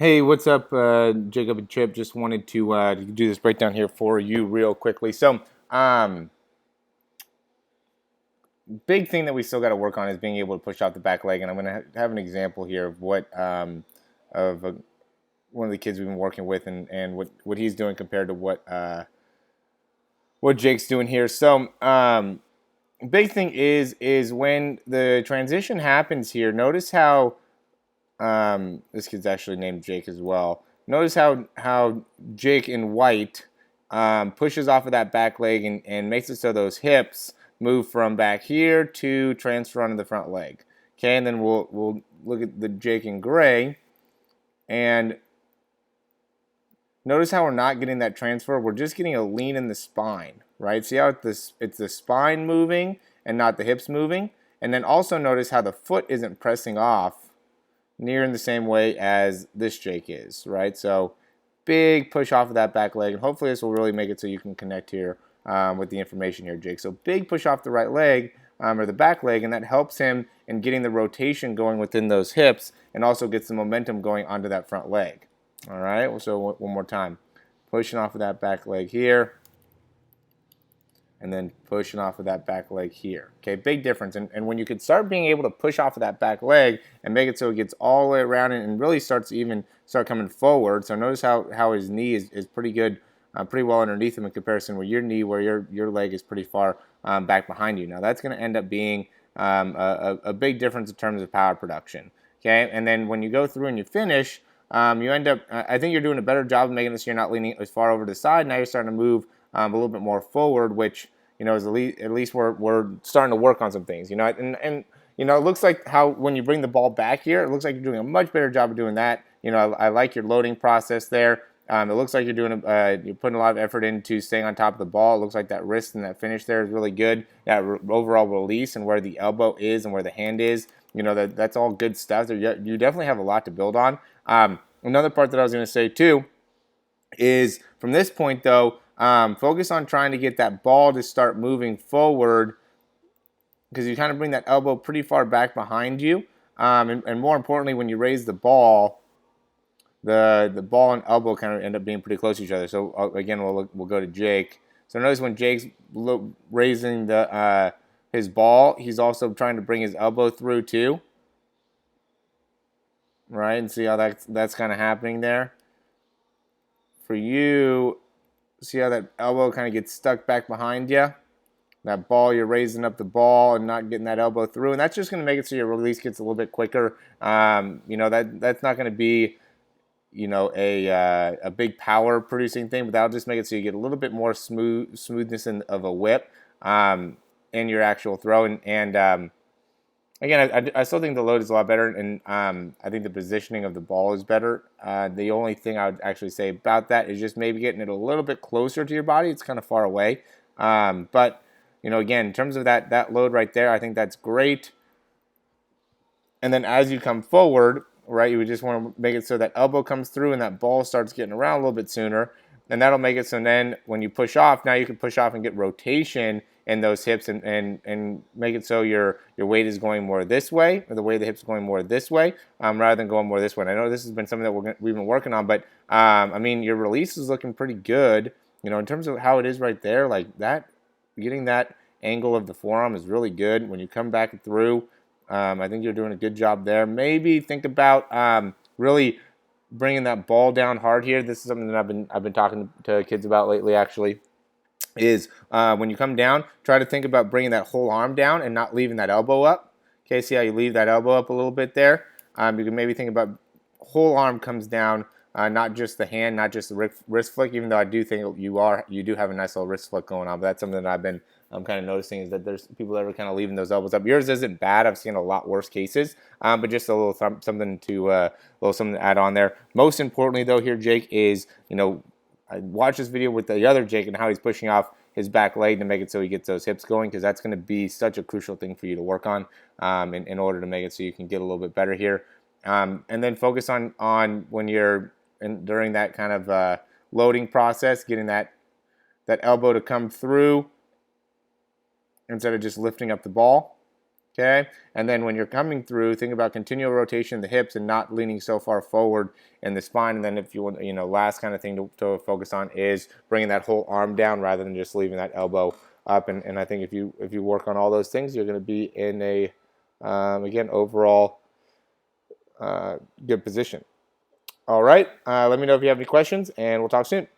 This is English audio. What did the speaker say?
Hey, what's up, Jacob and Chip? Just wanted to do this breakdown here for you real quickly. Um, big thing that we still got to work on is being able to push out the back leg, and I'm going to have an example here of one of the kids we've been working with, and what he's doing compared to what Jake's doing here. Big thing is when the transition happens here. Notice how this kid's actually named Jake as well. Notice how Jake in white pushes off of that back leg and makes it so those hips move from back here to transfer onto the front leg. Okay, and then we'll look at the Jake in gray, and notice how we're not getting that transfer. We're just getting a lean in the spine, right? See how it's the spine moving and not the hips moving? And then also notice how the foot isn't pressing off near in the same way as this Jake is, right? So big push off of that back leg, and hopefully this will really make it so you can connect here with the information here, Jake. So big push off the right leg or the back leg, and that helps him in getting the rotation going within those hips and also gets the momentum going onto that front leg. All right, so one more time. Pushing off of that back leg here, and then pushing off of that back leg here. Okay, big difference. And when you can start being able to push off of that back leg and make it so it gets all the way around and really starts to even start coming forward. So notice how his knee is pretty good, pretty well underneath him in comparison with your knee, where your leg is pretty far back behind you. Now that's going to end up being a big difference in terms of power production. Okay, and then when you go through and you finish, you end up, I think you're doing a better job of making it so you're not leaning as far over to the side. Now you're starting to move a little bit more forward, which, you know, is at least we're starting to work on some things, you know, and you know, it looks like how when you bring the ball back here, it looks like you're doing a much better job of doing that. You know, I like your loading process there. It looks like you're putting a lot of effort into staying on top of the ball. It looks like that wrist and that finish there is really good. That overall release and where the elbow is and where the hand is, you know, that's all good stuff. You definitely have a lot to build on. Another part that I was going to say too is from this point though, focus on trying to get that ball to start moving forward, because you kind of bring that elbow pretty far back behind you, and more importantly, when you raise the ball, the ball and elbow kind of end up being pretty close to each other. So again, we'll go to Jake. So notice when Jake's raising his ball, he's also trying to bring his elbow through too, right? And see how that's kind of happening there. For you, see how that elbow kind of gets stuck back behind you? That ball, you're raising up the ball and not getting that elbow through, and that's just going to make it so your release gets a little bit quicker. You know, that's not going to be, you know, a big power producing thing, but that'll just make it so you get a little bit more smoothness of a whip in your actual throw. And again, I still think the load is a lot better, and I think the positioning of the ball is better. The only thing I would actually say about that is just maybe getting it a little bit closer to your body. It's kind of far away, but you know, again, in terms of that load right there, I think that's great. And then as you come forward, right, you would just want to make it so that elbow comes through and that ball starts getting around a little bit sooner. And that'll make it so then when you push off, now you can push off and get rotation in those hips and make it so your weight is going more this way, or the way the hips are going more this way, rather than going more this way. And I know this has been something that we've been working on, but I mean, your release is looking pretty good. You know, in terms of how it is right there, like that, getting that angle of the forearm is really good. When you come back through, I think you're doing a good job there. Maybe think about really bringing that ball down hard here. This is something that I've been talking to kids about lately, actually. Is when you come down, try to think about bringing that whole arm down and not leaving that elbow up. Okay, see how you leave that elbow up a little bit there? You can maybe think about whole arm comes down, not just the hand, not just the wrist flick, even though I do think you do have a nice little wrist flick going on, but that's something that I've been kind of noticing, is that there's people that are kind of leaving those elbows up. Yours isn't bad. I've seen a lot worse cases, but just a little something to add on there. Most importantly, though, here, Jake, is, you know, I watched this video with the other Jake and how he's pushing off his back leg to make it so he gets those hips going, because that's going to be such a crucial thing for you to work on in order to make it so you can get a little bit better here. And then focus on when you're during that kind of loading process, getting that elbow to come through instead of just lifting up the ball. Okay, and then when you're coming through, think about continual rotation of the hips and not leaning so far forward in the spine. And then if you want, last kind of thing to focus on is bringing that whole arm down rather than just leaving that elbow up. And I think if you work on all those things, you're going to be in a again overall good position. All right, let me know if you have any questions, and we'll talk soon.